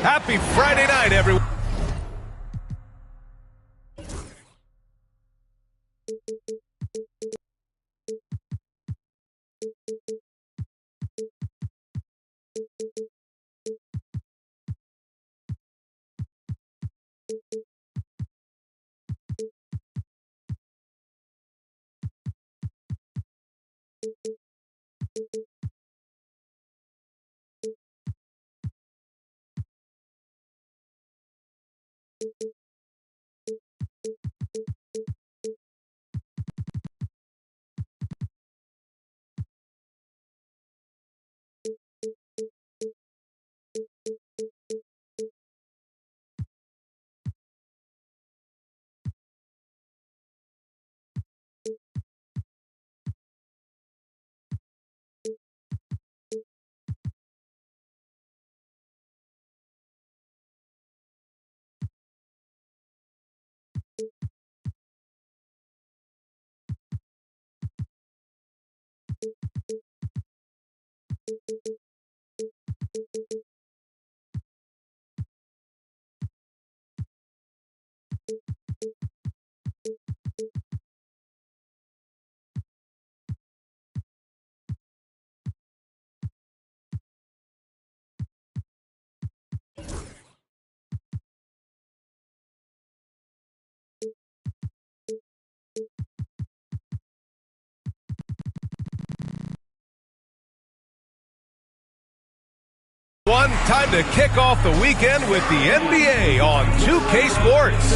Happy Friday night, everyone. Time to kick off the weekend with the NBA on 2K Sports.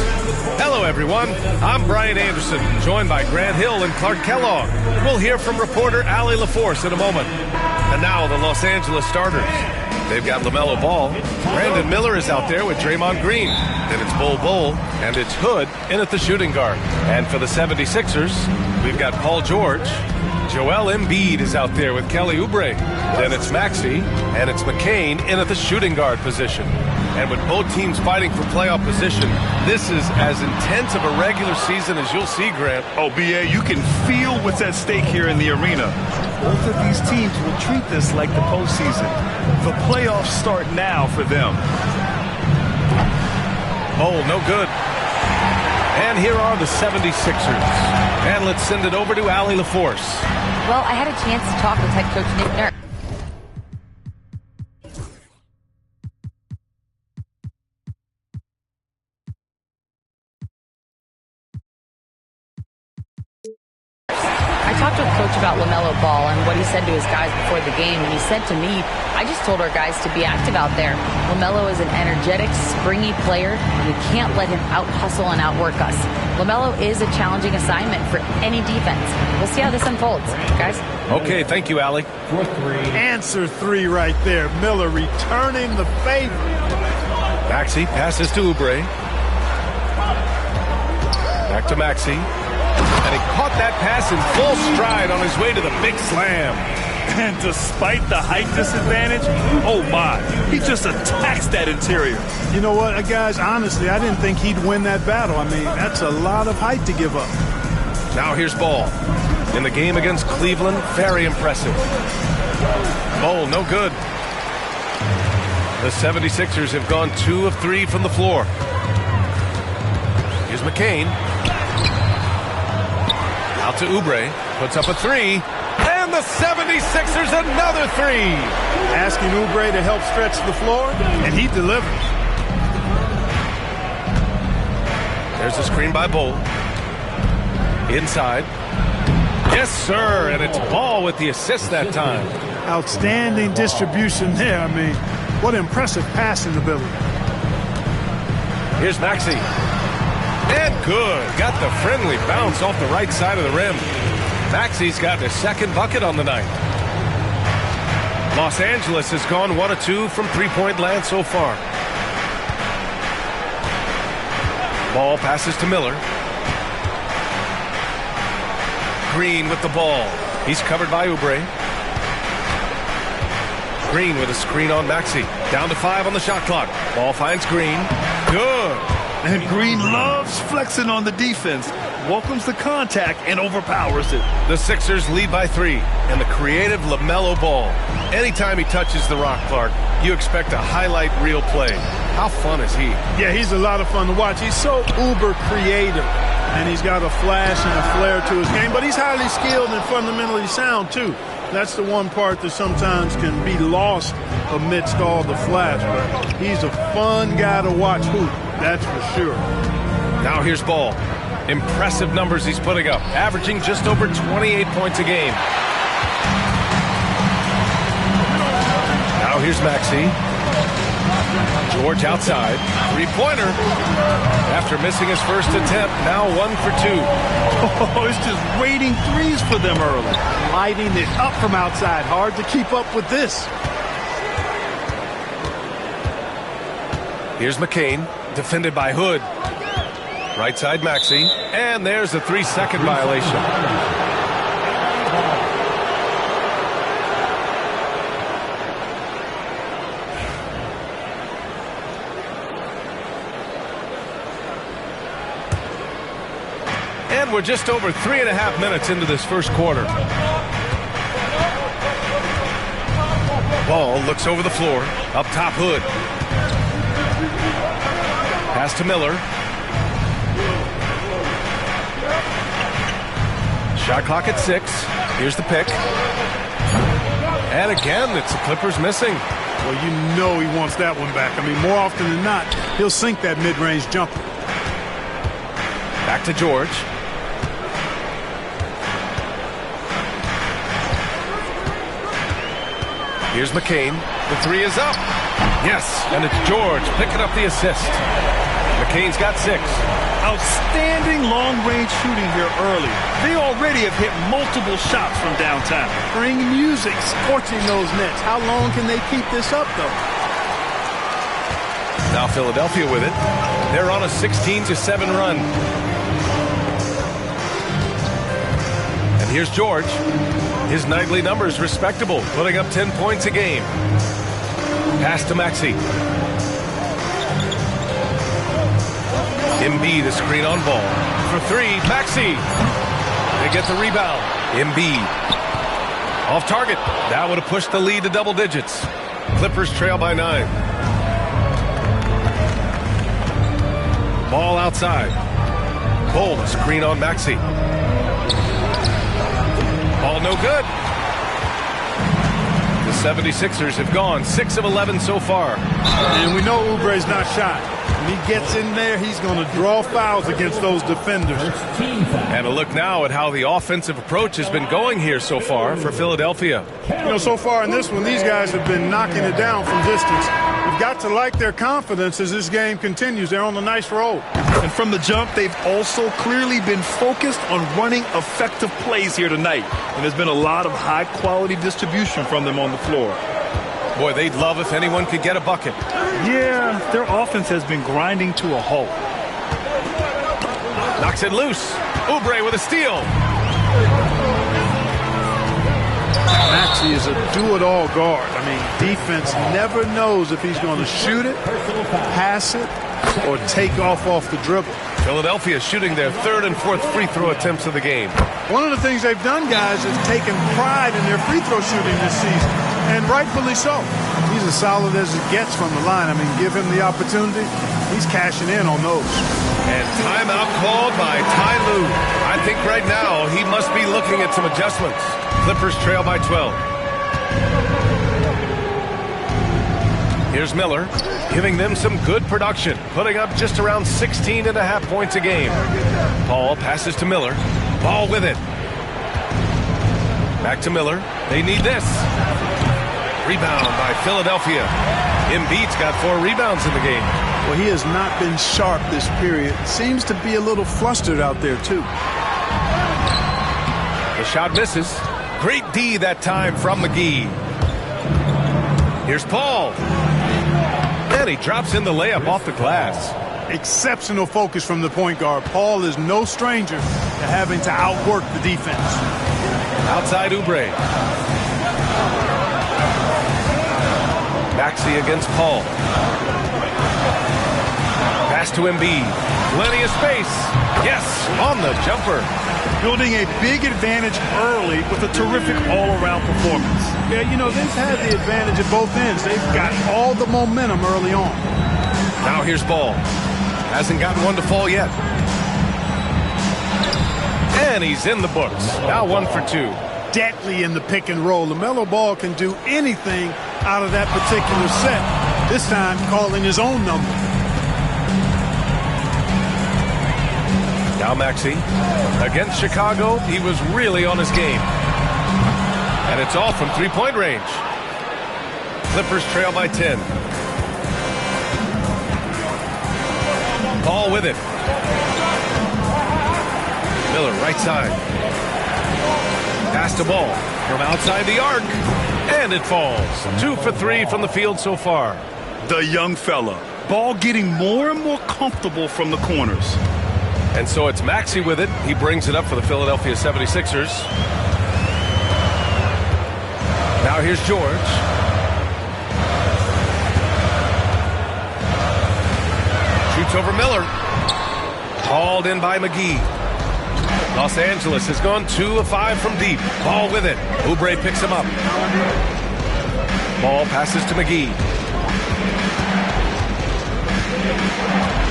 Hello, everyone. I'm Brian Anderson, joined by Grant Hill and Clark Kellogg. We'll hear from reporter Allie LaForce in a moment. And now the Los Angeles starters. They've got LaMelo Ball. Brandon Miller is out there with Draymond Green. Then it's Bol and it's Hood in at the shooting guard. And for the 76ers, we've got Paul George. Joel Embiid is out there with Kelly Oubre. Then it's Maxey, and it's McCain in at the shooting guard position. And with both teams fighting for playoff position, this is as intense of a regular season as you'll see, Grant. Oh, B.A., you can feel what's at stake here in the arena. Both of these teams will treat this like the postseason. The playoffs start now for them. Oh, no good. And here are the 76ers. And let's send it over to Allie LaForce. Well, I had a chance to talk with head coach Nick Nurse. I talked with Coach about LaMelo Ball and what he said to his guys before the game, and he said to me, I just told our guys to be active out there. LaMelo is an energetic, springy player, and we can't let him out-hustle and outwork us. LaMelo is a challenging assignment for any defense. We'll see how this unfolds, guys. Okay, thank you, Allie. Answer three right there. Miller returning the favor. Maxey passes to Oubre. Back to Maxey. And he caught that pass in full stride on his way to the big slam. And despite the height disadvantage, oh my, he just attacks that interior. You know what, guys, honestly, I didn't think he'd win that battle. I mean, that's a lot of height to give up. Now here's Ball. In the game against Cleveland, very impressive. Ball, no good. The 76ers have gone 2 of 3 from the floor. Here's McCain. Out to Oubre, puts up a 3, and the 76ers another 3. Asking Oubre to help stretch the floor, and he delivers. There's a screen by Bol. Inside. Yes, sir, and it's Ball with the assist that time. Outstanding distribution there. I mean, what impressive passing ability. Here's Maxey. And good. Got the friendly bounce off the right side of the rim. Maxey's got his second bucket on the night. Los Angeles has gone 1 of 2 from three-point land so far. Ball passes to Miller. Green with the ball. He's covered by Oubre. Green with a screen on Maxey. Down to 5 on the shot clock. Ball finds Green. Good. And Green loves flexing on the defense. Welcomes the contact and overpowers it. The Sixers lead by 3, and the creative LaMelo Ball. Anytime he touches the rock, Clark, you expect a highlight reel play. How fun is he? Yeah, he's a lot of fun to watch. He's so uber creative, and he's got a flash and a flair to his game, but he's highly skilled and fundamentally sound, too. That's the one part that sometimes can be lost amidst all the flash. But he's a fun guy to watch hoop, that's for sure. Now here's Ball. Impressive numbers he's putting up, averaging just over 28 points a game. Now here's Maxey. George outside. Three-pointer. After missing his first attempt, now 1 for 2. Oh, it's just raining threes for them early. Lighting it up from outside. Hard to keep up with this. Here's McCain, defended by Hood. Right side Maxey, and there's a 3-second violation. And we're just over 3.5 minutes into this first quarter. Ball looks over the floor, up top Hood. Pass to Miller. Shot clock at 6. Here's the pick. And again, it's the Clippers missing. Well, you know he wants that one back. I mean, more often than not, he'll sink that mid-range jumper. Back to George. Here's McCain. The 3 is up. Yes, and it's George picking up the assist. McCain's got 6. Outstanding long-range shooting here early. They already have hit multiple shots from downtown. Bring music, scorching those nets. How long can they keep this up, though? Now Philadelphia with it. They're on a 16-7 run. And here's George. His nightly numbers respectable, putting up 10 points a game. Pass to Maxey. Embiid, a screen on Ball. For 3, Maxey. They get the rebound. Embiid. Off target. That would have pushed the lead to double digits. Clippers trail by 9. Ball outside. Ball, a screen on Maxey. Ball no good. The 76ers have gone 6 of 11 so far. And we know Oubre's not shy. When he gets in there, he's going to draw fouls against those defenders. And a look now at how the offensive approach has been going here so far for Philadelphia. You know, so far in this one, these guys have been knocking it down from distance. You've got to like their confidence as this game continues. They're on a nice roll. And from the jump, they've also clearly been focused on running effective plays here tonight. And there's been a lot of high-quality distribution from them on the floor. Boy, they'd love if anyone could get a bucket. Yeah, their offense has been grinding to a halt. Knocks it loose. Oubre with a steal. Maxey is a do-it-all guard. I mean, defense never knows if he's going to shoot it, pass it, or take off the dribble. Philadelphia shooting their 3rd and 4th free throw attempts of the game. One of the things they've done, guys, is taken pride in their free throw shooting this season, and rightfully so. He's as solid as it gets from the line. I mean, give him the opportunity, he's cashing in on those. And timeout called by Ty Lue. I think right now he must be looking at some adjustments. Clippers trail by 12. Here's Miller, giving them some good production, putting up just around 16.5 points a game. Paul passes to Miller. Ball with it. Back to Miller. They need this. Rebound by Philadelphia. Embiid's got 4 rebounds in the game. Well, he has not been sharp this period. Seems to be a little flustered out there, too. The shot misses. Great D that time from McGee. Here's Paul. And he drops in the layup off the glass. Exceptional focus from the point guard. Paul is no stranger to having to outwork the defense. Outside Oubre. Maxey against Paul. Pass to Embiid. Plenty of space. Yes, on the jumper. Building a big advantage early with a terrific all-around performance. Yeah, you know, they've had the advantage at both ends. They've got all the momentum early on. Now here's Ball. Hasn't gotten one to fall yet. And he's in the books. Now 1 for 2. Deadly in the pick and roll. LaMelo Ball can do anything out of that particular set. This time calling his own number. Now Maxey. Against Chicago, he was really on his game. And it's all from three-point range. Clippers trail by 10. Ball with it. Miller right side. Pass to Ball from outside the arc. And it falls. 2 for 3 from the field so far. The young fella. Ball getting more and more comfortable from the corners. And so it's Maxey with it. He brings it up for the Philadelphia 76ers. Now here's George. Shoots over Miller. Hauled in by McGee. Los Angeles has gone 2 of 5 from deep. Ball with it. Oubre picks him up. Ball passes to McGee.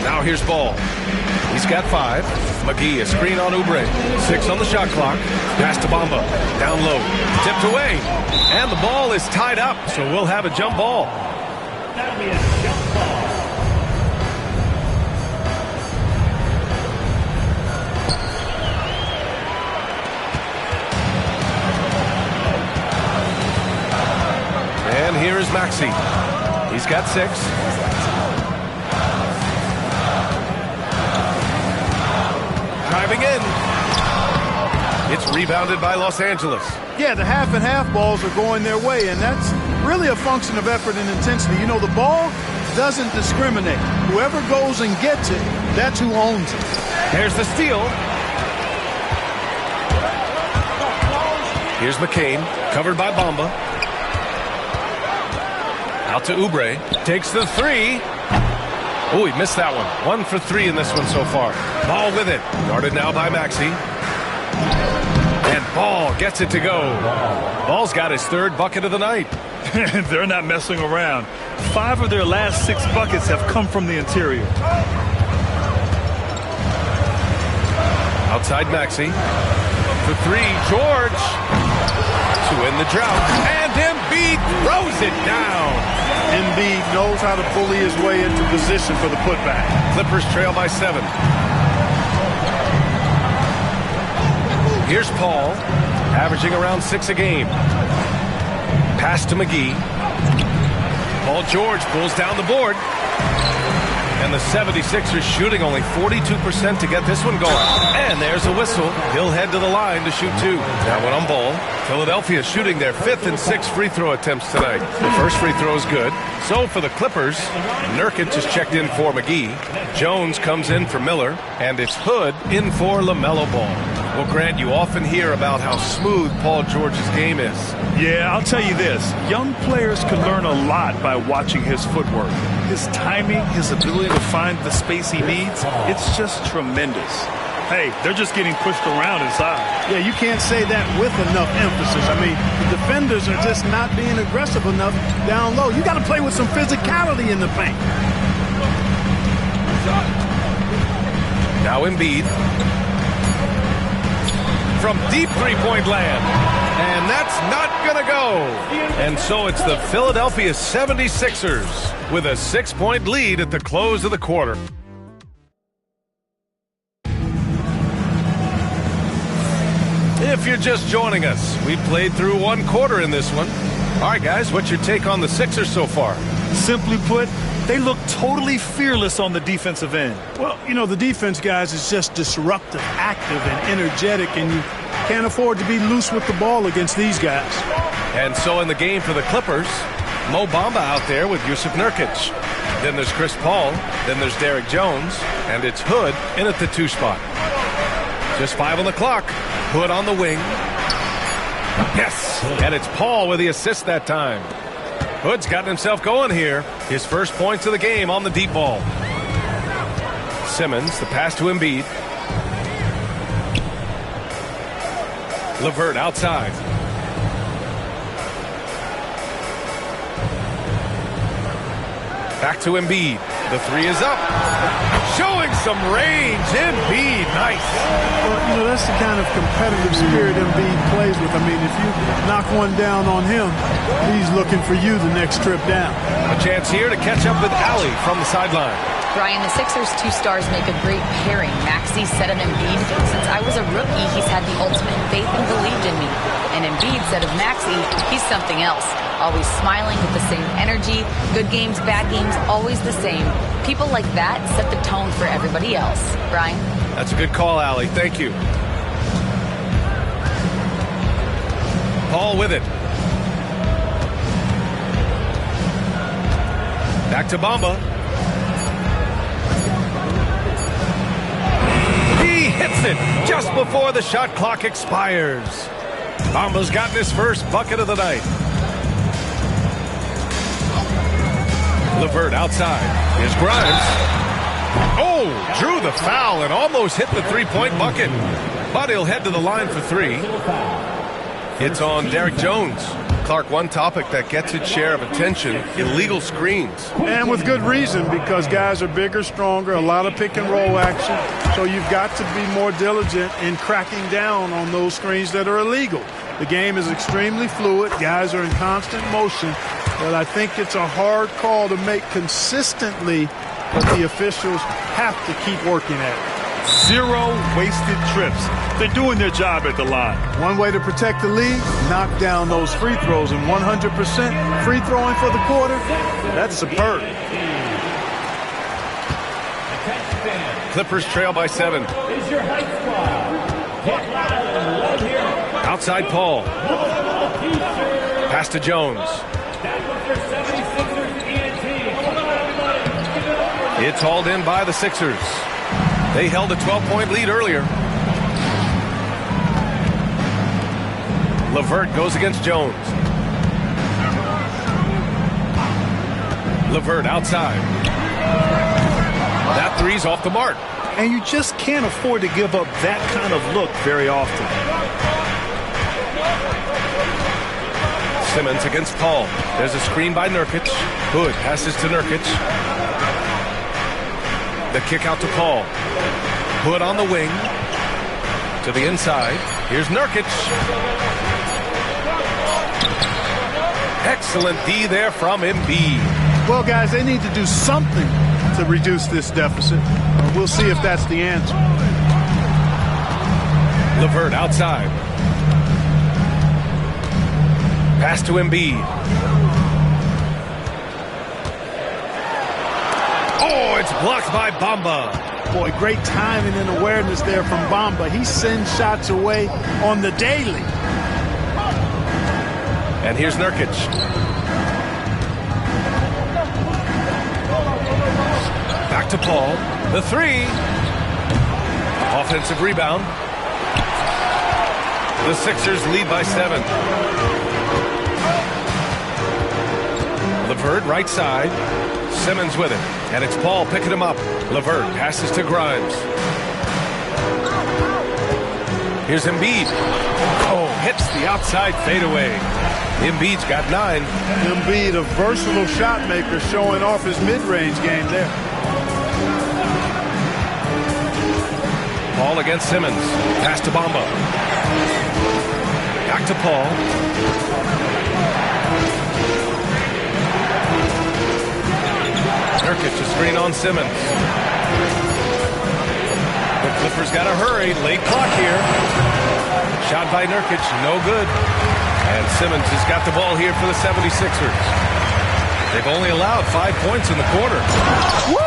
Now here's Ball. He's got 5. McGee, a screen on Oubre. 6 on the shot clock. Pass to Bamba. Down low. Tipped away. And the ball is tied up, so we'll have a jump ball. That'll be a jump ball. And here is Maxey. He's got 6. Driving in. It's rebounded by Los Angeles. Yeah, the half and half balls are going their way, and that's really a function of effort and intensity. You know, the ball doesn't discriminate. Whoever goes and gets it, that's who owns it. Here's the steal. Here's McCain, covered by Bamba. Out to Oubre. Takes the 3. Oh, he missed that one. 1 for 3 in this one so far. Ball with it. Guarded now by Maxey. And Ball gets it to go. Ball's got his 3rd bucket of the night. They're not messing around. 5 of their last 6 buckets have come from the interior. Outside Maxey. For 3, George. To end the drought. And Embiid throws it down. Embiid knows how to bully his way into position for the putback. Clippers trail by 7. Here's Paul, averaging around 6 a game. Pass to McGee. Paul George pulls down the board. And the 76ers shooting only 42% to get this one going. And there's a whistle. He'll head to the line to shoot 2. That one on Ball. Philadelphia shooting their 5th and 6th free throw attempts tonight. The first free throw is good. So for the Clippers, Nurkic just checked in for McGee. Jones comes in for Miller. And it's Hood in for LaMelo Ball. Well, Grant, you often hear about how smooth Paul George's game is. Yeah, I'll tell you this. Young players can learn a lot by watching his footwork. His timing, his ability to find the space he needs, it's just tremendous. Hey, they're just getting pushed around inside. Yeah, you can't say that with enough emphasis. I mean, the defenders are just not being aggressive enough down low. You got to play with some physicality in the paint. Now Embiid. From deep three-point land. And that's not going to go. And so it's the Philadelphia 76ers with a 6-point lead at the close of the quarter. If you're just joining us, we played through 1 quarter in this one. All right, guys, what's your take on the Sixers so far? Simply put, they look totally fearless on the defensive end. Well, you know, the defense, guys, is just disruptive, active, and energetic, and you can't afford to be loose with the ball against these guys. And so in the game for the Clippers, Mo Bamba out there with Jusuf Nurkic. Then there's Chris Paul. Then there's Derrick Jones. And it's Hood in at the 2 spot. Just 5 on the clock. Hood on the wing. Yes! And it's Paul with the assist that time. Hood's gotten himself going here. His first points of the game on the deep ball. Simmons, the pass to Embiid. LeVert outside. Back to Embiid. The three is up. Showing some range. Embiid, nice. Well, that's the kind of competitive spirit Embiid plays with. I mean, if you knock one down on him, he's looking for you the next trip down. A chance here to catch up with Ali from the sideline. Brian, the Sixers' two stars make a great pairing. Maxey said of Embiid, since I was a rookie, he's had the ultimate faith and believed in me. And Embiid said of Maxey, he's something else. Always smiling with the same energy. Good games, bad games, always the same. People like that set the tone for everybody else. Brian? That's a good call, Ali. Thank you. Paul with it. Back to Bamba. He hits it just before the shot clock expires. Bamba's gotten his first bucket of the night. LeVert outside. Here's Grimes. Oh, drew the foul and almost hit the three-point bucket. But he'll head to the line for three. It's on Derek Jones. Clark, one topic that gets its share of attention, illegal screens. And with good reason, because guys are bigger, stronger, a lot of pick and roll action. So you've got to be more diligent in cracking down on those screens that are illegal. The game is extremely fluid. Guys are in constant motion. But I think it's a hard call to make consistently, but the officials have to keep working at it. 0 wasted trips. They're doing their job at the line. One way to protect the lead, knock down those free throws, and 100% free throwing for the quarter, that's superb. Clippers trail by 7. Outside Paul. Pass to Jones. It's hauled in by the Sixers. They held a 12-point lead earlier. LeVert goes against Jones. LeVert outside. That three's off the mark. And you just can't afford to give up that kind of look very often. Simmons against Paul. There's a screen by Nurkic. Hood passes to Nurkic. The kick out to Paul. Hood on the wing. To the inside. Here's Nurkic. Excellent D there from Embiid. Well, guys, they need to do something to reduce this deficit. We'll see if that's the answer. LeVert outside. Pass to Embiid. Oh, it's blocked by Bamba. Boy, great timing and awareness there from Bamba. He sends shots away on the daily. And here's Nurkic. Back to Paul. The three. Offensive rebound. The Sixers lead by 7. LeVert right side. Simmons with it. And it's Paul picking him up. LeVert passes to Grimes. Here's Embiid. Oh, hits the outside fadeaway. Embiid's got 9. Embiid, a versatile shot maker, showing off his mid-range game there. Paul against Simmons. Pass to Bamba. Back to Paul. Nurkic a screen on Simmons. The Clippers got to hurry. Late clock here. Shot by Nurkic. No good. And Simmons has got the ball here for the 76ers. They've only allowed 5 points in the quarter. Woo!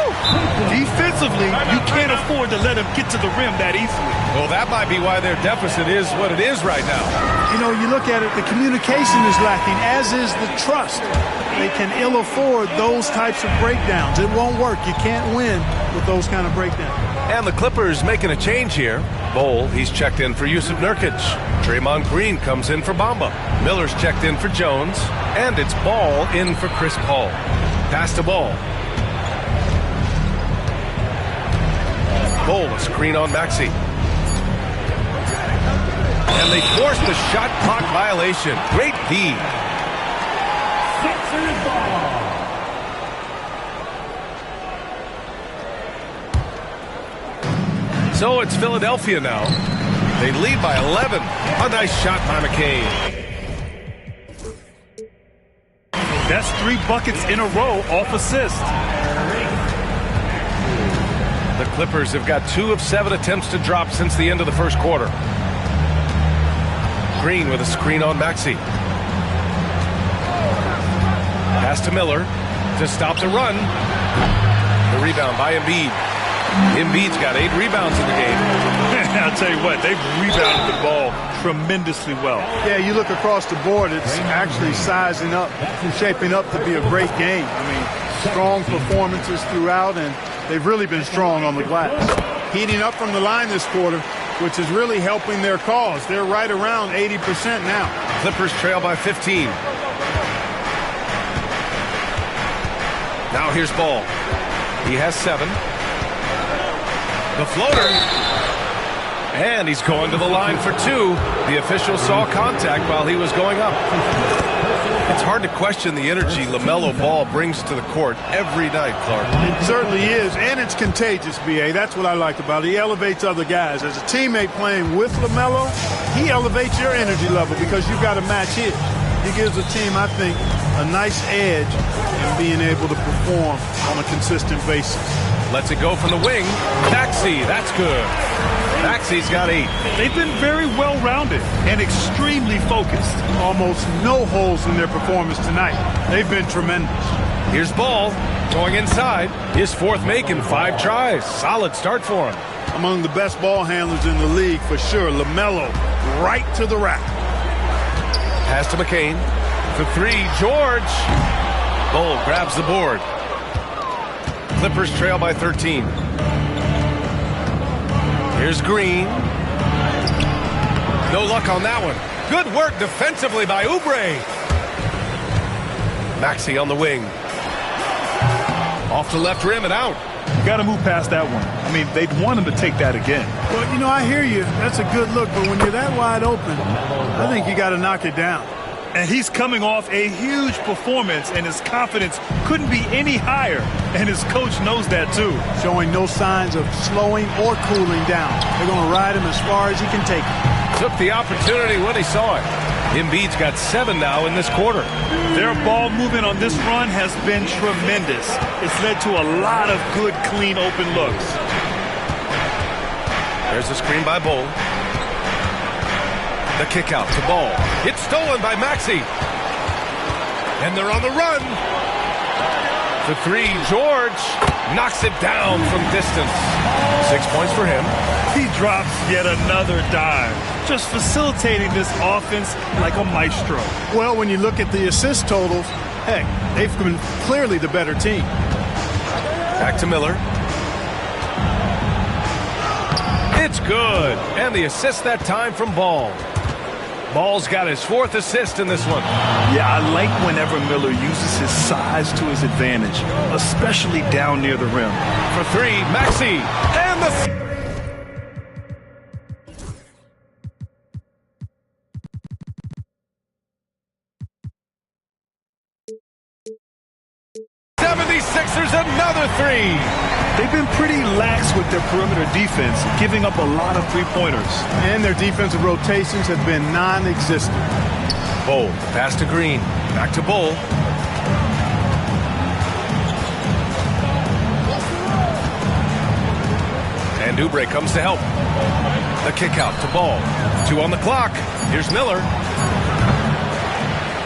Defensively, you can't afford to let him get to the rim that easily. Well, that might be why their deficit is what it is right now. You know, you look at it, the communication is lacking, as is the trust. They can ill afford those types of breakdowns. It won't work. You can't win with those kind of breakdowns. And the Clippers making a change here. Bol, he's checked in for Jusuf Nurkic. Draymond Green comes in for Bamba. Miller's checked in for Jones. And it's Ball in for Chris Paul. Pass to Ball. Bol, a screen on Maxey. And they forced the shot clock violation. Great D. Sixers ball. So it's Philadelphia now. They lead by 11. A nice shot by McCain. That's 3 buckets in a row off assist. The Clippers have got 2 of 7 attempts to drop since the end of the first quarter. Green with a screen on Maxey. Pass to Miller to stop the run. The rebound by Embiid. Embiid's got 8 rebounds in the game. I'll tell you what, they've rebounded the ball tremendously well. Yeah, you look across the board, it's actually sizing up, shaping up to be a great game. I mean, strong performances throughout, and they've really been strong on the glass. Heating up from the line this quarter, which is really helping their cause. They're right around 80% now. Clippers trail by 15. Now here's Ball. He has 7. The floater. And he's going to the line for 2. The official saw contact while he was going up. It's hard to question the energy LaMelo Ball brings to the court every night, Clark. It certainly is, and it's contagious, B.A. That's what I like about it. He elevates other guys. As a teammate playing with LaMelo, he elevates your energy level because you've got to match his. He gives the team, I think, a nice edge in being able to perform on a consistent basis. Lets it go from the wing. Maxey, that's good. Maxey's got 8. They've been very well-rounded and extremely focused. Almost no holes in their performance tonight. They've been tremendous. Here's Ball going inside. His 4th make in 5 tries. Solid start for him. Among the best ball handlers in the league for sure. LaMelo right to the rack. Pass to McCain. For 3, George. Ball grabs the board. Clippers trail by 13. Here's Green. No luck on that one. Good work defensively by Oubre. Maxey on the wing. Off the left rim and out. You got to move past that one. I mean, they'd want him to take that again. Well, you know, I hear you. That's a good look, but when you're that wide open, I think you got to knock it down. And he's coming off a huge performance, and his confidence couldn't be any higher. And his coach knows that, too. Showing no signs of slowing or cooling down. They're going to ride him as far as he can take him. Took the opportunity when he saw it. Embiid's got 7 now in this quarter. Their ball movement on this run has been tremendous. It's led to a lot of good, clean, open looks. There's a screen by Bol. The kick out to Ball. It's stolen by Maxey. And they're on the run. For 3, George knocks it down from distance. 6 points for him. He drops yet another dime, just facilitating this offense like a maestro. Well, when you look at the assist totals, heck, they've been clearly the better team. Back to Miller. It's good. And the assist that time from Ball. Ball's got his 4th assist in this one. Yeah, I like whenever Miller uses his size to his advantage, especially down near the rim. For 3, Maxey. And the... 76ers another 3. They've been pretty lax with their perimeter defense, giving up a lot of 3-pointers. And their defensive rotations have been non-existent. Bol, pass to Green. Back to Bol. And Oubre comes to help. The kick out to Ball. 2 on the clock. Here's Miller.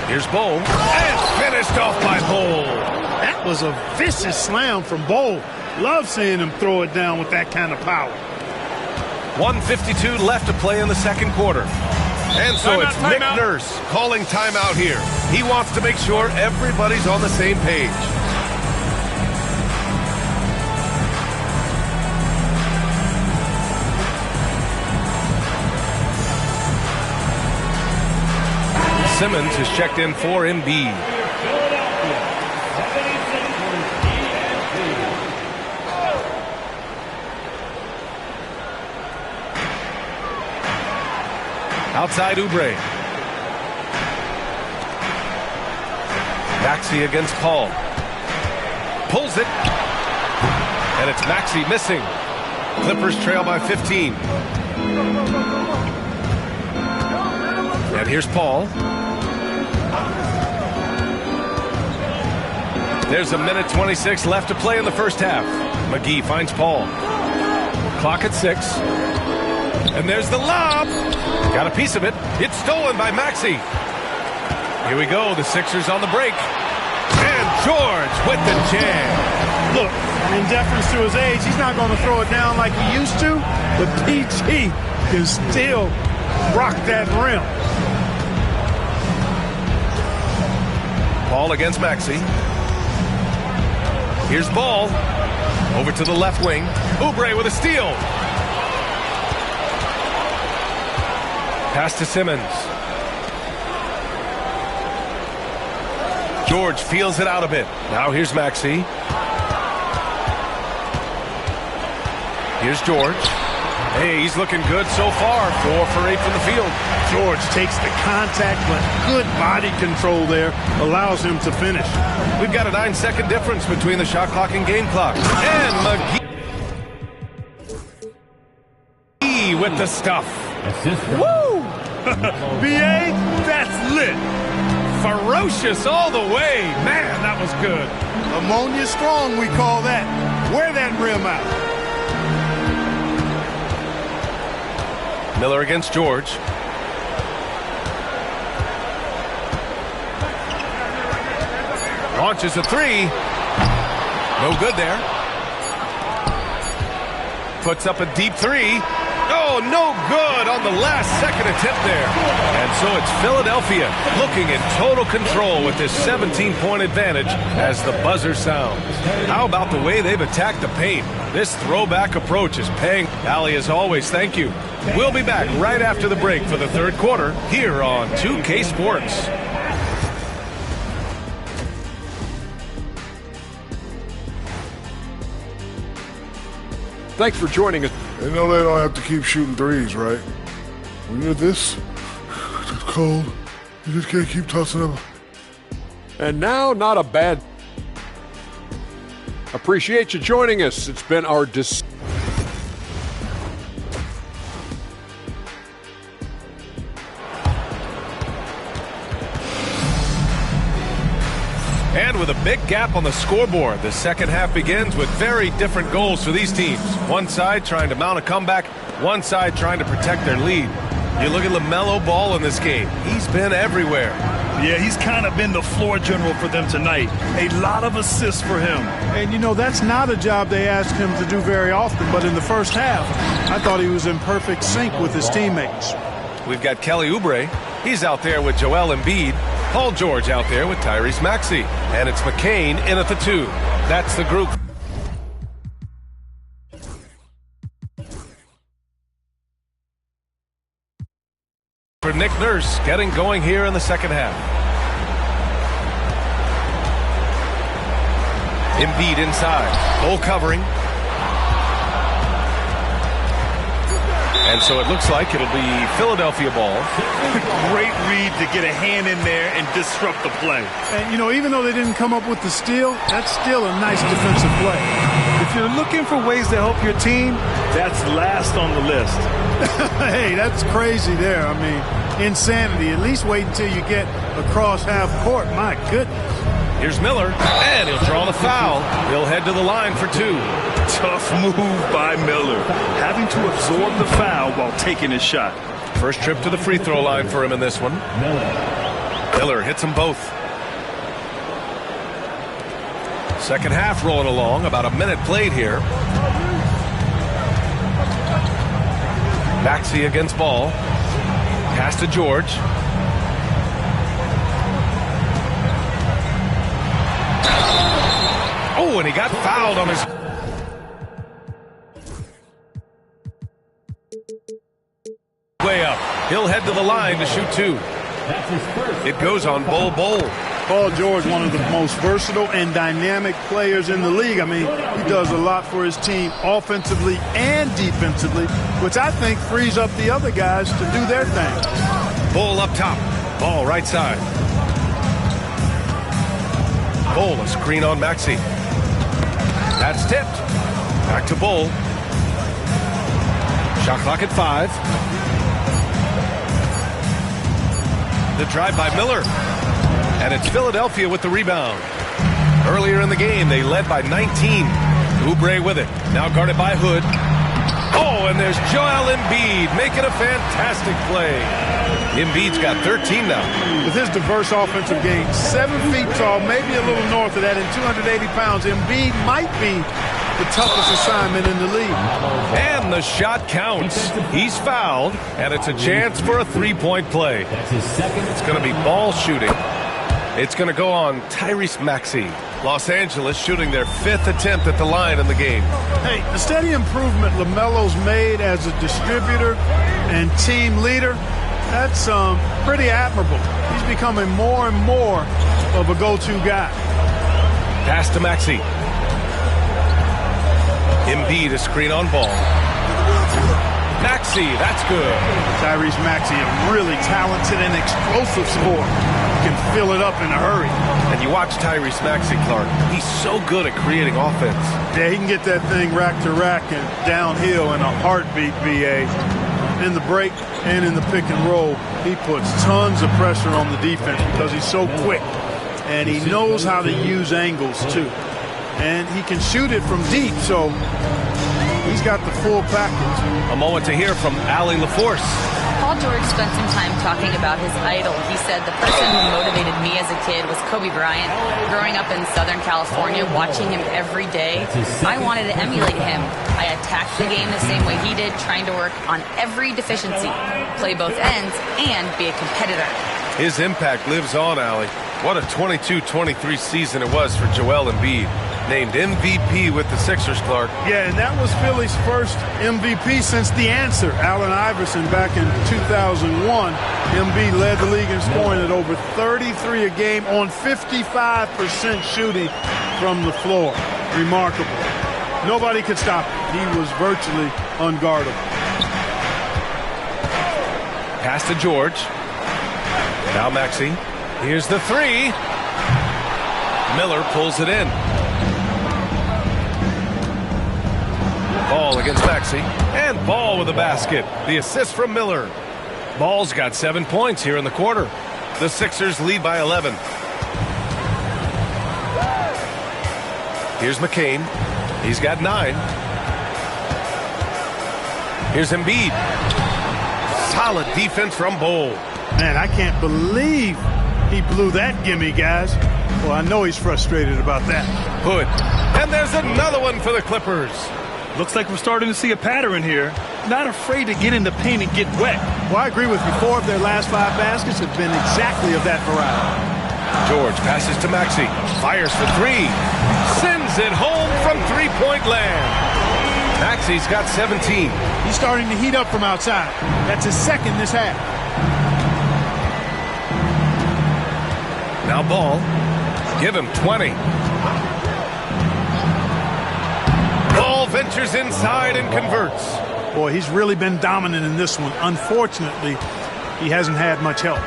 Here's Bol. And finished off by Bol. That was a vicious slam from Bol. Love seeing him throw it down with that kind of power. 1:52 left to play in the second quarter. And so it's Nick Nurse calling timeout here. He wants to make sure everybody's on the same page. Simmons is checked in for Embiid. Outside Oubre. Maxey against Paul. Pulls it. And it's Maxey missing. Clippers trail by 15. And here's Paul. There's a minute 26 left to play in the first half. McGee finds Paul. Clock at 6. And there's the lob. Got a piece of it. It's stolen by Maxey. Here we go. The Sixers on the break. And George with the jam. Look, in deference to his age, he's not going to throw it down like he used to, but PG can still rock that rim. Paul against Maxey. Here's Ball. Over to the left wing. Oubre with a steal. Pass to Simmons. George feels it out a bit. Now here's Maxey. Here's George. Hey, he's looking good so far. 4 for 8 from the field. George takes the contact, but good body control there allows him to finish. We've got a 9-second difference between the shot clock and game clock. And McGee with the stuff. Woo! B.A., that's lit. Ferocious all the way. Man, that was good. Ammonia strong, we call that. Wear that rim out. Miller against George. Launches a 3. No good there. Puts up a deep 3. Oh, no good on the last second attempt there. And so it's Philadelphia looking in total control with this 17-point advantage as the buzzer sounds. How about the way they've attacked the paint? This throwback approach is paying. Allie, as always, thank you. We'll be back right after the break for the third quarter here on 2K Sports. Thanks for joining us. They know they don't have to keep shooting threes, right? When you're this cold, you just can't keep tossing them. And now, not a bad. Appreciate you joining us. It's been our And with a big gap on the scoreboard, the second half begins with very different goals for these teams. One side trying to mount a comeback, one side trying to protect their lead. You look at LaMelo Ball in this game. He's been everywhere. Yeah, he's kind of been the floor general for them tonight. A lot of assists for him. And, you know, that's not a job they ask him to do very often, but in the first half, I thought he was in perfect sync with his teammates. We've got Kelly Oubre. He's out there with Joel Embiid. Paul George out there with Tyrese Maxey. And it's McCain in at the 2. That's the group. For Nick Nurse getting going here in the second half. Embiid inside. Full covering. And so it looks like it'll be Philadelphia ball. Great read to get a hand in there and disrupt the play. And, you know, even though they didn't come up with the steal, that's still a nice defensive play. If you're looking for ways to help your team, that's last on the list. Hey, that's crazy there. I mean, insanity. At least wait until you get across half court. My goodness. Here's Miller, and he'll draw the foul. He'll head to the line for 2. Tough move by Miller, having to absorb the foul while taking his shot. First trip to the free throw line for him in this one. Miller hits them both. Second half rolling along, about a minute played here. Maxey against Ball. Pass to George. Oh, and he got fouled on his... Way up. He'll head to the line to shoot 2. It goes on Bol Bol. Paul George, one of the most versatile and dynamic players in the league. I mean, he does a lot for his team offensively and defensively, which I think frees up the other guys to do their thing. Bull up top. Ball right side. Bull, a screen on Maxey. That's tipped. Back to Bull. Shot clock at 5. The drive by Miller. And it's Philadelphia with the rebound. Earlier in the game, they led by 19. Oubre with it. Now guarded by Hood. Oh, and there's Joel Embiid making a fantastic play. Embiid's got 13 now. With his diverse offensive game, 7 feet tall, maybe a little north of that, and 280 pounds, Embiid might be the toughest assignment in the league. And the shot counts. He's fouled, and it's a chance for a three-point play. It's going to be ball shooting. It's going to go on Tyrese Maxey. Los Angeles shooting their 5th attempt at the line in the game. Hey, the steady improvement LaMelo's made as a distributor and team leader, that's pretty admirable. He's becoming more and more of a go-to guy. Pass to Maxey. Embiid, a screen on Ball. Maxey, that's good. Tyrese Maxey, a really talented and explosive scorer. He can fill it up in a hurry. And you watch Tyrese Maxey, Clark. He's so good at creating offense. Yeah, he can get that thing rack to rack and downhill in a heartbeat, BA. In the break and in the pick and roll, he puts tons of pressure on the defense because he's so quick. And he knows how to use angles, too. And he can shoot it from deep, so he's got the full package. A moment to hear from Allie LaForce. Paul George spent some time talking about his idol. He said, the person who motivated me as a kid was Kobe Bryant. Growing up in Southern California, watching him every day, I wanted to emulate him. I attacked the game the same way he did, trying to work on every deficiency, play both ends, and be a competitor. His impact lives on, Allie. What a 22-23 season it was for Joel Embiid. Named MVP with the Sixers, Clark. Yeah, and that was Philly's first MVP since the answer, Allen Iverson, back in 2001. Embiid led the league in scoring at over 33 a game on 55% shooting from the floor. Remarkable. Nobody could stop him. He was virtually unguardable. Pass to George. Now Maxey. Here's the 3. Miller pulls it in. Ball against Maxey, and Ball with a basket. The assist from Miller. Ball's got 7 points here in the quarter. The Sixers lead by 11. Here's McCain. He's got 9. Here's Embiid. Solid defense from Ball. Man, I can't believe he blew that gimme, guys. Well, I know he's frustrated about that. Hood. And there's another one for the Clippers. Looks like we're starting to see a pattern here. Not afraid to get in the paint and get wet. Well, I agree with you. 4 of their last 5 baskets have been exactly of that variety. George passes to Maxey. Fires for 3. Sends it home from three-point land. Maxey's got 17. He's starting to heat up from outside. That's his second this half. Now Ball. Give him 20. Ball ventures inside and converts. Boy, he's really been dominant in this one. Unfortunately, he hasn't had much help.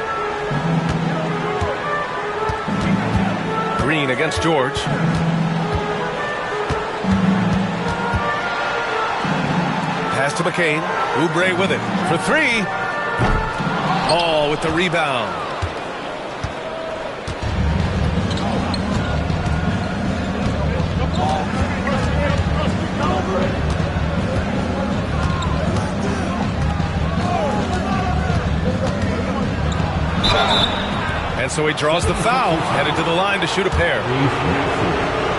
Green against George. Pass to McCain. Oubre with it for 3. Ball with the rebound. And so he draws the foul, headed to the line to shoot a pair.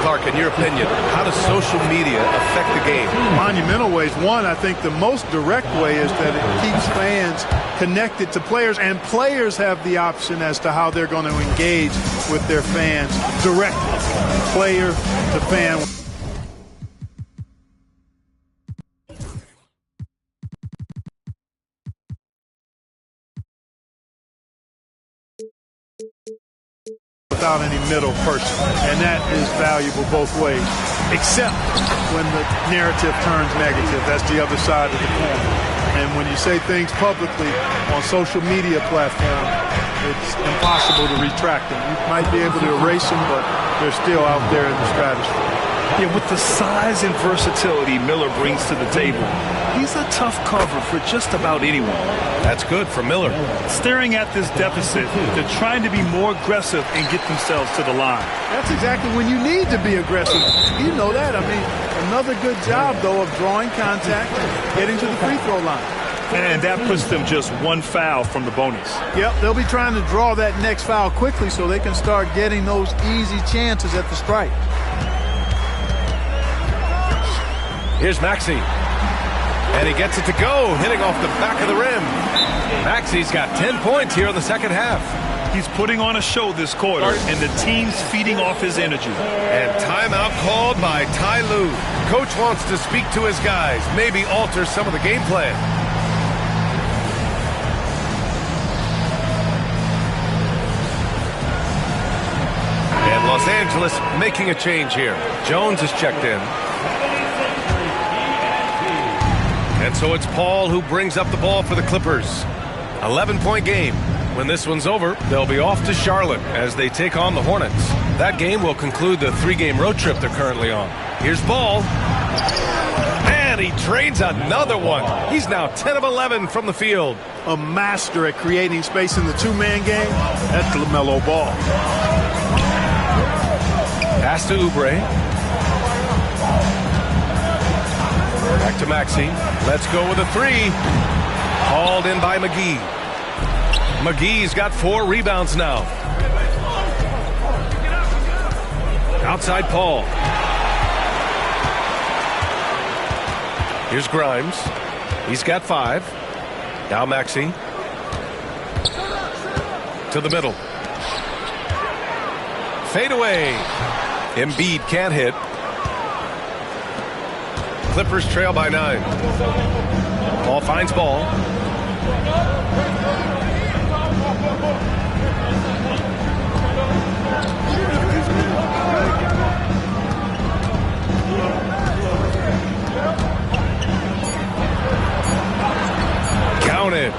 Clark, in your opinion, how does social media affect the game? Monumental ways. One, I think the most direct way is that it keeps fans connected to players, and players have the option as to how they're going to engage with their fans directly, player to fan. without any middle person. And that is valuable both ways, except when the narrative turns negative. That's the other side of the coin. And when you say things publicly on social media platforms, it's impossible to retract them. You might be able to erase them, but they're still out there in the stratosphere. Yeah, with the size and versatility Miller brings to the table, he's a tough cover for just about anyone. That's good for Miller. Staring at this deficit, they're trying to be more aggressive and get themselves to the line. That's exactly when you need to be aggressive. You know that. I mean, another good job, though, of drawing contact and getting to the free throw line. And that puts them just one foul from the bonus. Yep, they'll be trying to draw that next foul quickly so they can start getting those easy chances at the stripe. Here's Maxey. And he gets it to go, hitting off the back of the rim. Maxey's got 10 points here in the second half. He's putting on a show this quarter, and the team's feeding off his energy. And timeout called by Ty Lue. Coach wants to speak to his guys, maybe alter some of the game plan. And Los Angeles making a change here. Jones is checked in. And so it's Paul who brings up the ball for the Clippers. 11-point game. When this one's over, they'll be off to Charlotte as they take on the Hornets. That game will conclude the 3-game road trip they're currently on. Here's Ball. And he trades another one. He's now 10 of 11 from the field. A master at creating space in the two-man game. That's LaMelo Ball. Pass to Oubre. Back to Maxey. Let's go with a three. Called in by McGee. McGee's got 4 rebounds now. Outside Paul. Here's Grimes. He's got 5. Now Maxey. To the middle. Fade away. Embiid can't hit. Clippers trail by 9. Paul finds Ball. Counted.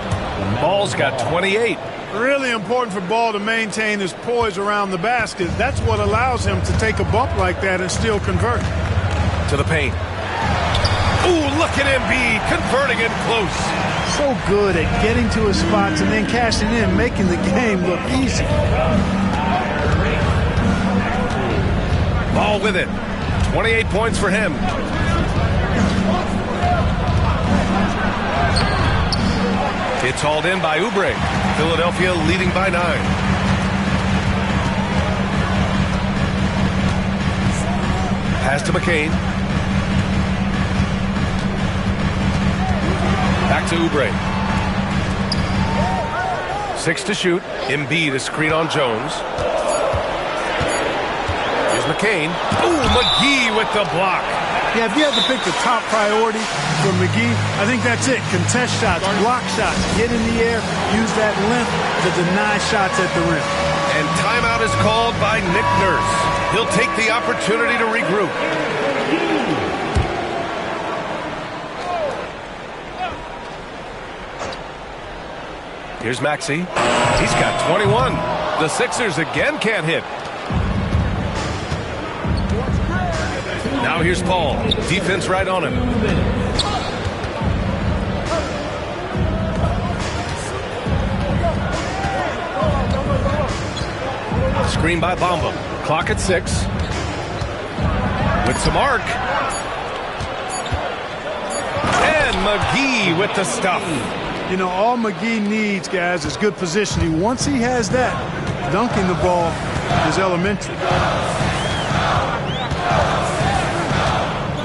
Ball's got 28. Really important for Ball to maintain his poise around the basket. That's what allows him to take a bump like that and still convert. To the paint. Ooh, look at Embiid converting it close. So good at getting to his spots and then cashing in, making the game look easy. Ball with it. 28 points for him. It's hauled in by Oubre. Philadelphia leading by 9. Pass to McCain. Back to Oubre. 6 to shoot. Embiid, a screen on Jones. Here's McCain. Ooh, McGee with the block. Yeah, if you had to pick the top priority for McGee, I think that's it. Contest shots, block shots, get in the air, use that length to deny shots at the rim. And timeout is called by Nick Nurse. He'll take the opportunity to regroup. Here's Maxey. He's got 21. The Sixers again can't hit. Now here's Paul. Defense right on him. Screen by Bamba. Clock at 6. With some arc. And McGee with the stuff. You know, all McGee needs, guys, is good positioning. Once he has that, dunking the ball is elementary.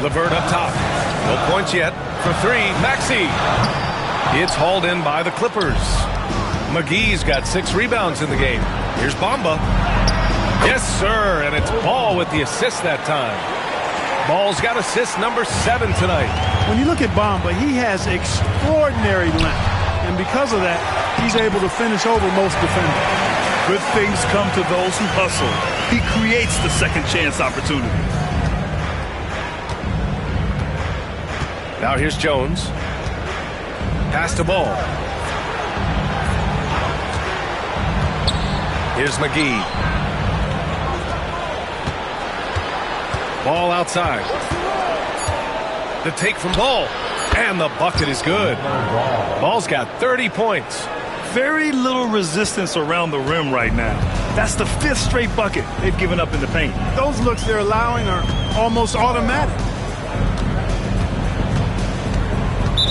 LeVert up top. No points yet. For 3, Maxey. It's hauled in by the Clippers. McGee's got 6 rebounds in the game. Here's Bamba. Yes, sir, and it's Ball with the assist that time. Ball's got assist number 7 tonight. When you look at Bamba, he has extraordinary length, and because of that, he's able to finish over most defenders. Good things come to those who hustle. He creates the second chance opportunity. Now here's Jones. Pass to Ball. Here's McGee. Ball outside. The take from Ball. And the bucket is good. Ball's got 30 points. Very little resistance around the rim right now. That's the 5th straight bucket they've given up in the paint. Those looks they're allowing are almost automatic.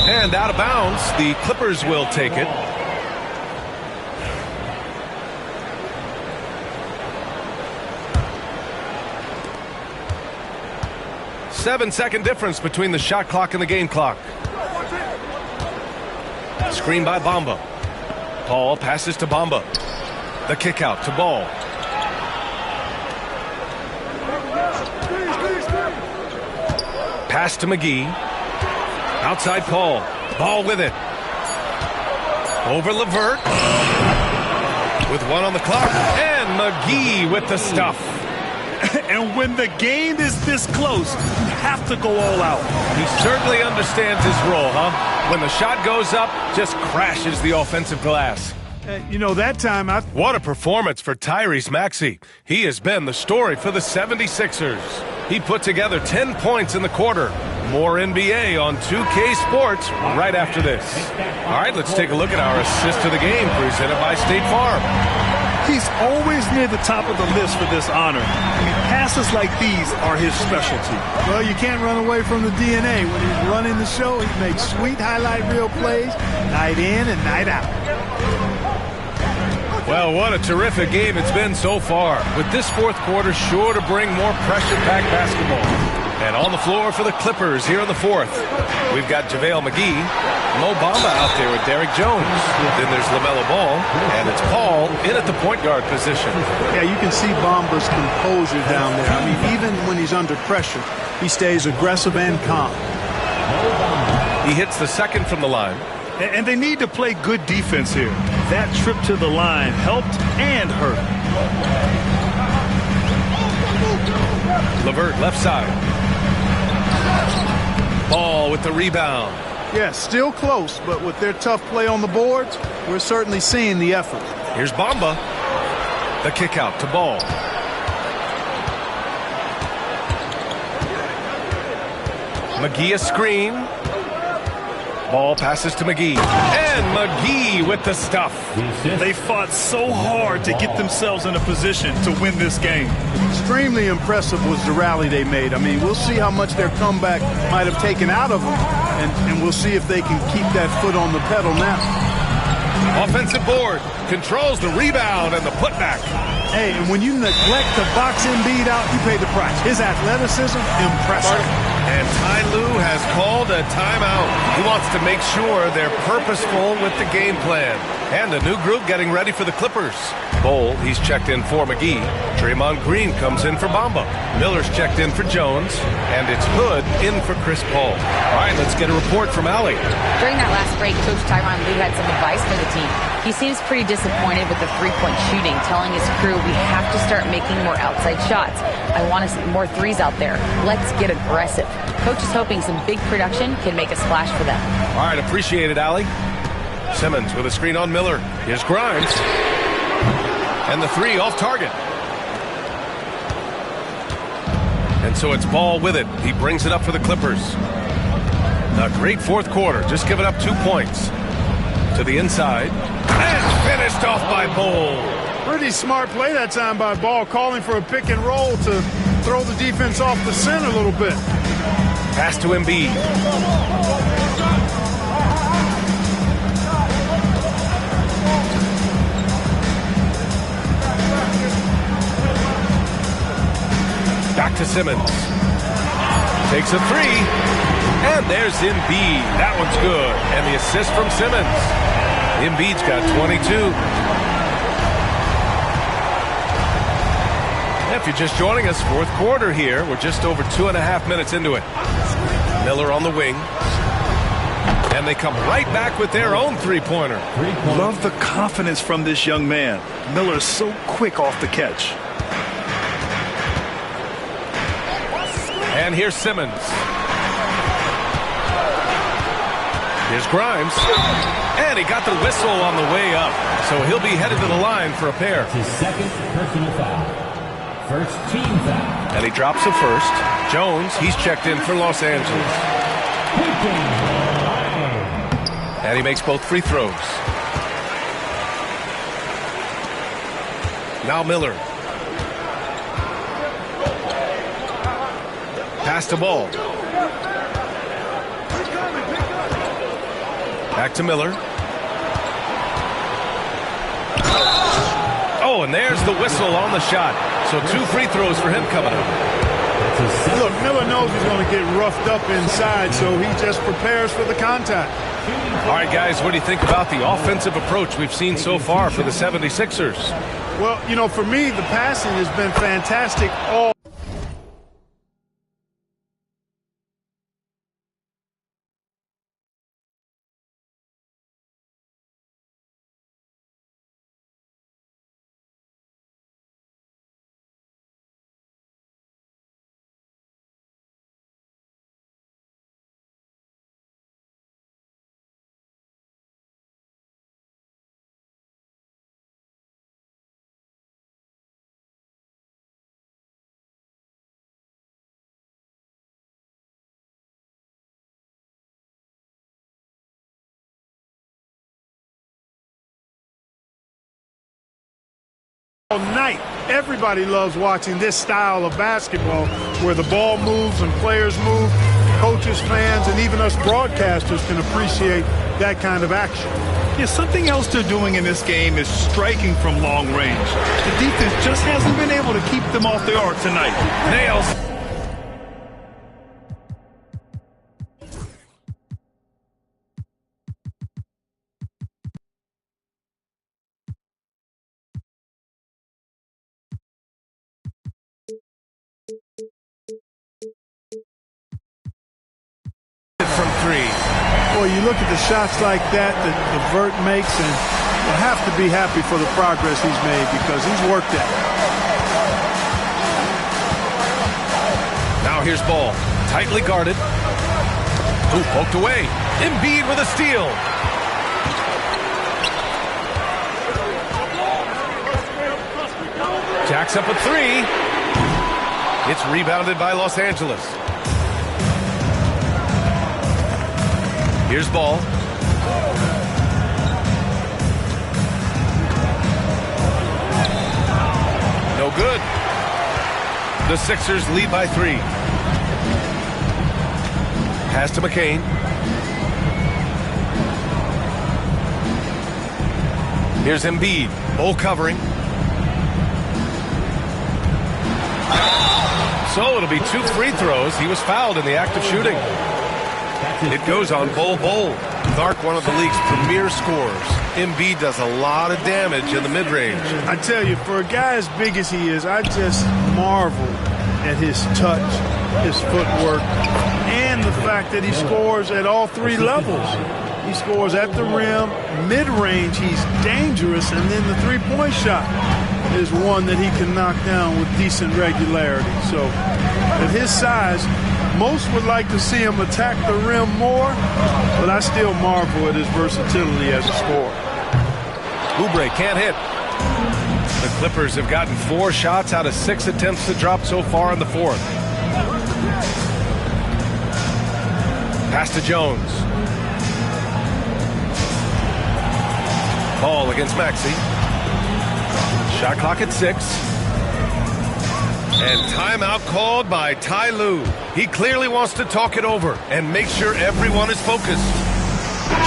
And out of bounds, the Clippers will take it. Seven-second difference between the shot clock and the game clock. Screen by Bamba. Paul passes to Bamba. The kick out to Ball. Pass to McGee. Outside Paul. Ball with it. Over LeVert. With one on the clock. And McGee with the stuff. And when the game is this close, you have to go all out. He certainly understands his role, huh? When the shot goes up, just crashes the offensive glass. You know, that time What a performance for Tyrese Maxey. He has been the story for the 76ers. He put together 10 points in the quarter. More NBA on 2K Sports right after this. All right, let's take a look at our assist to the game presented by State Farm. He's always near the top of the list for this honor. I mean, passes like these are his specialty. Well, you can't run away from the DNA. When he's running the show, he makes sweet highlight reel plays night in and night out. Well, what a terrific game it's been so far. With this fourth quarter sure to bring more pressure-packed basketball. And on the floor for the Clippers here in the fourth, we've got JaVale McGee, Mo Bamba out there with Derrick Jones. Then there's LaMelo Ball, and it's Paul in at the point guard position. Yeah, you can see Bamba's composure down there. I mean, even when he's under pressure, he stays aggressive and calm. He hits the second from the line. And they need to play good defense here. That trip to the line helped and hurt. LeVert left side. Ball with the rebound. Yeah, still close, but with their tough play on the boards, we're certainly seeing the effort. Here's Bamba. The kick out to Ball. McGee a screen. Ball passes to McGee. And McGee with the stuff. They fought so hard to get themselves in a position to win this game. Extremely impressive was the rally they made. I mean, we'll see how much their comeback might have taken out of them, and we'll see if they can keep that foot on the pedal now. Offensive board. Controls the rebound and the putback. Hey, and when you neglect to box Embiid out, you pay the price. His athleticism, impressive. And Ty Lue has called a timeout. He wants to make sure they're purposeful with the game plan. And a new group getting ready for the Clippers. Bol, he's checked in for McGee. Draymond Green comes in for Bamba. Miller's checked in for Jones. And it's Hood in for Chris Paul. All right, let's get a report from Allie. During that last break, Coach Tyronn Lue had some advice for the team. He seems pretty disappointed with the three-point shooting, telling his crew, we have to start making more outside shots. I want to see more threes out there. Let's get aggressive. Coach is hoping some big production can make a splash for them. All right, appreciate it, Allie. Simmons with a screen on Miller. Here's Grimes. And the three off target. And so it's Ball with it. He brings it up for the Clippers. A great fourth quarter. Just giving up 2 points. To the inside. And finished off by Bol. Pretty smart play that time by Ball, calling for a pick and roll to throw the defense off the scent a little bit. Pass to Embiid. Back to Simmons. Takes a three. And there's Embiid. That one's good. And the assist from Simmons. Embiid's got 22. If you're just joining us, fourth quarter here. We're just over 2.5 minutes into it. Miller on the wing. And they come right back with their own three-pointer. Love the confidence from this young man. Miller's so quick off the catch. And here's Simmons. Here's Grimes. And he got the whistle on the way up. So he'll be headed to the line for a pair. It's his second personal foul. First team foul. And he drops the first. Jones, he's checked in for Los Angeles. And he makes both free throws. Now Miller. Pass the ball. Back to Miller. Oh, and there's the whistle on the shot. So 2 free throws for him coming up. Look, Miller knows he's going to get roughed up inside, so he just prepares for the contact. All right, guys, what do you think about the offensive approach we've seen so far for the 76ers? Well, you know, for me, the passing has been fantastic all. All night, everybody loves watching this style of basketball where the ball moves and players move. Coaches, fans, and even us broadcasters can appreciate that kind of action. Yeah, something else they're doing in this game is striking from long range. The defense just hasn't been able to keep them off the arc tonight. Nails. From 3. Boy, you look at the shots like that Vert makes, and you'll have to be happy for the progress he's made because he's worked at it. Now here's Ball. Tightly guarded. Ooh, poked away. Embiid with a steal. Jacks up a 3. It's rebounded by Los Angeles. Here's Ball. No good. The Sixers lead by 3. Pass to McCain. Here's Embiid. Bull covering. So it'll be 2 free throws. He was fouled in the act of shooting. It goes on Bol. Clark, one of the league's premier scorers. Embiid does a lot of damage in the mid-range. I tell you, for a guy as big as he is, I just marvel at his touch, his footwork, and the fact that he scores at all 3 levels. He scores at the rim, mid-range, he's dangerous, and then the three-point shot is one that he can knock down with decent regularity. So at his size, most would like to see him attack the rim more, but I still marvel at his versatility as a scorer. Oubre can't hit. The Clippers have gotten 4 shots out of 6 attempts to drop so far in the 4th. Pass to Jones. Ball against Maxey. Shot clock at 6. And timeout called by Ty Lue. He clearly wants to talk it over and make sure everyone is focused.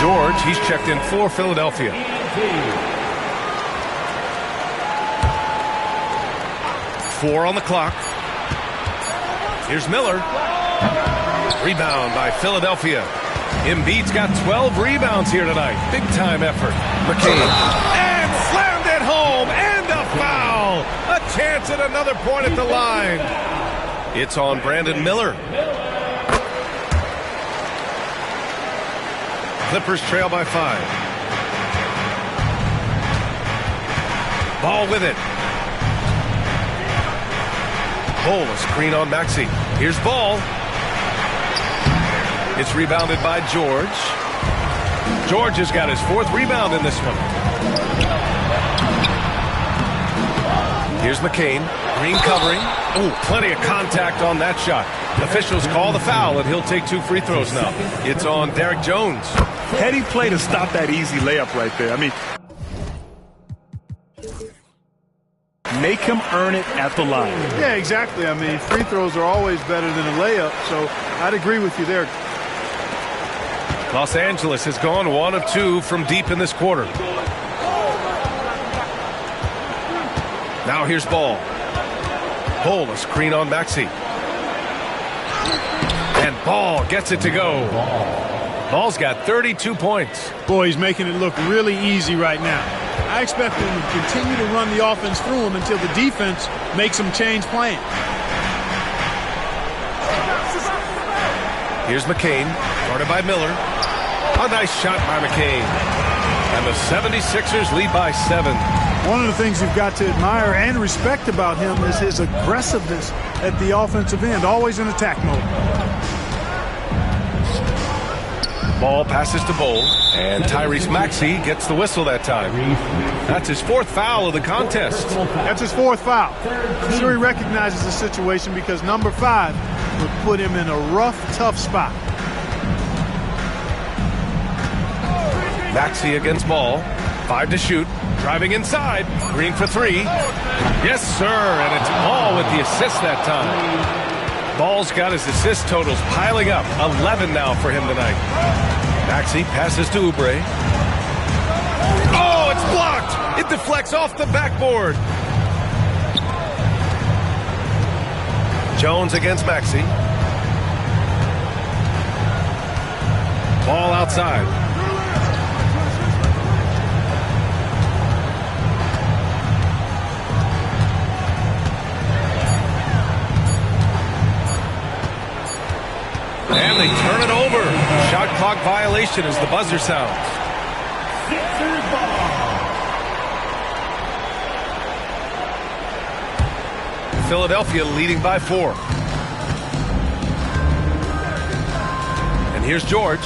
George, he's checked in for Philadelphia. Four on the clock. Here's Miller. Rebound by Philadelphia. Embiid's got 12 rebounds here tonight. Big time effort. McCain. And slammed it home. And a foul. A chance at another point at the line. It's on Brandon Miller. Clippers trail by 5. Ball with it. Ball, a screen on Maxey. Here's Ball. It's rebounded by George. George has got his 4th rebound in this one. Here's McCain. Green covering. Ooh, plenty of contact on that shot. Officials call the foul, and he'll take 2 free throws now. It's on Derek Jones. Heady play to stop that easy layup right there. I mean, make him earn it at the line. Yeah, exactly. I mean, free throws are always better than a layup, so I'd agree with you there. Los Angeles has gone 1 of 2 from deep in this quarter. Now here's Ball. Ball, a screen on Maxey. And Ball gets it to go. Ball's got 32 points. Boy, he's making it look really easy right now. I expect him to continue to run the offense through him until the defense makes him change plans. Here's McCain, guarded by Miller. A nice shot by McCain. And the 76ers lead by 7. One of the things you've got to admire and respect about him is his aggressiveness at the offensive end, always in attack mode. Ball passes to Bol, and Tyrese Maxey gets the whistle that time. That's his 4th foul of the contest. That's his 4th foul. I'm sure he recognizes the situation because number 5 would put him in a rough, tough spot. Maxey against Ball. 5 to shoot. Driving inside. Green for 3. Yes, sir. And it's Ball with the assist that time. Ball's got his assist totals piling up. 11 now for him tonight. Maxey passes to Oubre. Oh, it's blocked. It deflects off the backboard. Jones against Maxey. Ball outside. And they turn it over. Shot clock violation as the buzzer sounds. Philadelphia leading by 4. And here's George.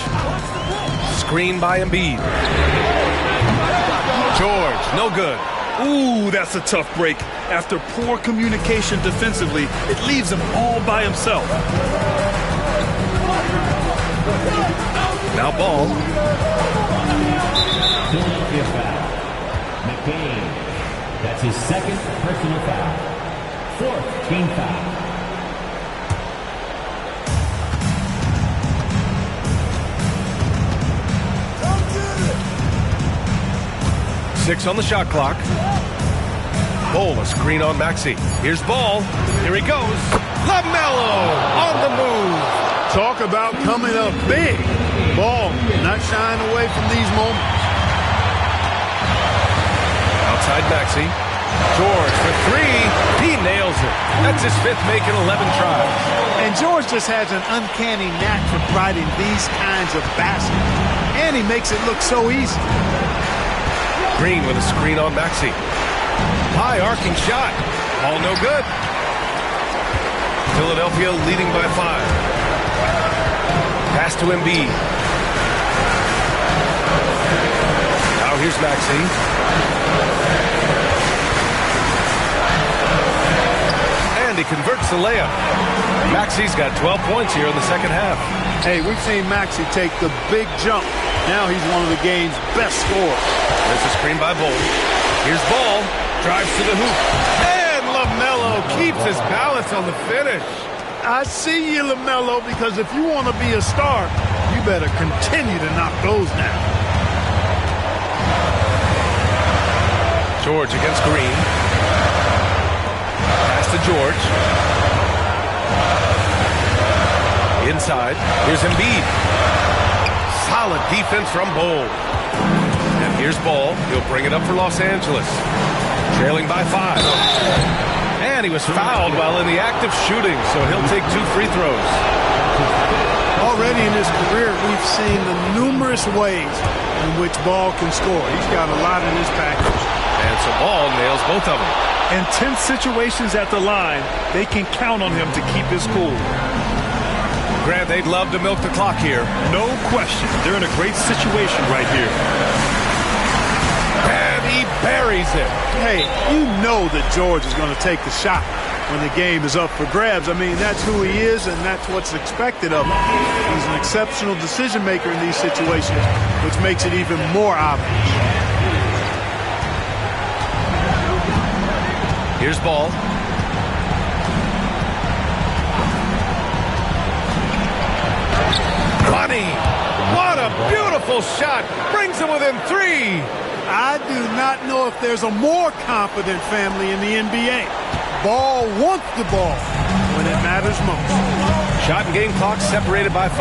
Screen by Embiid. George, no good. Ooh, that's a tough break. After poor communication defensively, it leaves him all by himself. Now Ball. Philadelphia foul. McCain. That's his 2nd personal foul. 4th team foul. Six on the shot clock. Ball, a screen on Maxey. Here's Ball. Here he goes. LaMelo on the move. Talk about coming up big. Ball not shying away from these moments. Outside Maxey. George for 3. He nails it. That's his 5th, making 11 tries. And George just has an uncanny knack for providing these kinds of baskets. And he makes it look so easy. Green with a screen on Maxey. High arcing shot. All no good. Philadelphia leading by 5. Pass to Embiid. Now here's Maxey. And he converts the layup. Maxey's got 12 points here in the second half. Hey, we've seen Maxey take the big jump. Now he's one of the game's best scorers. There's a screen by Bol. Here's Ball. Drives to the hoop. And LaMelo keeps his balance on the finish. I see you, LaMelo, because if you want to be a star, you better continue to knock those down. George against Green. Pass to George. Inside. Here's Embiid. Solid defense from Bol. And here's Ball. He'll bring it up for Los Angeles. Trailing by 5. And he was fouled while in the act of shooting, so he'll take 2 free throws. Oh, already in his career, we've seen the numerous ways in which Ball can score. He's got a lot in his package. And so Ball nails both of them. In tense situations at the line, they can count on him to keep his cool. Grant, they'd love to milk the clock here. No question. They're in a great situation right here. And he buries it. Hey, you know that George is going to take the shot when the game is up for grabs. I mean, that's who he is, and that's what's expected of him. He's an exceptional decision maker in these situations, which makes it even more obvious. Here's Ball. Money! What a beautiful shot! Brings him within 3. I do not know if there's a more confident family in the NBA. Ball wants the ball when it matters most. Shot and game clock separated by 5.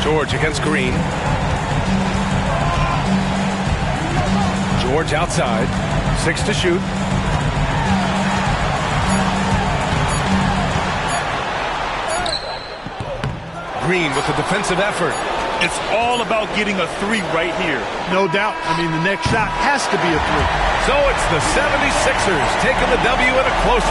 George against Green. George outside. 6 to shoot. Green with the defensive effort. It's all about getting a 3 right here. No doubt. I mean, the next shot has to be a 3. So it's the 76ers taking the W in a close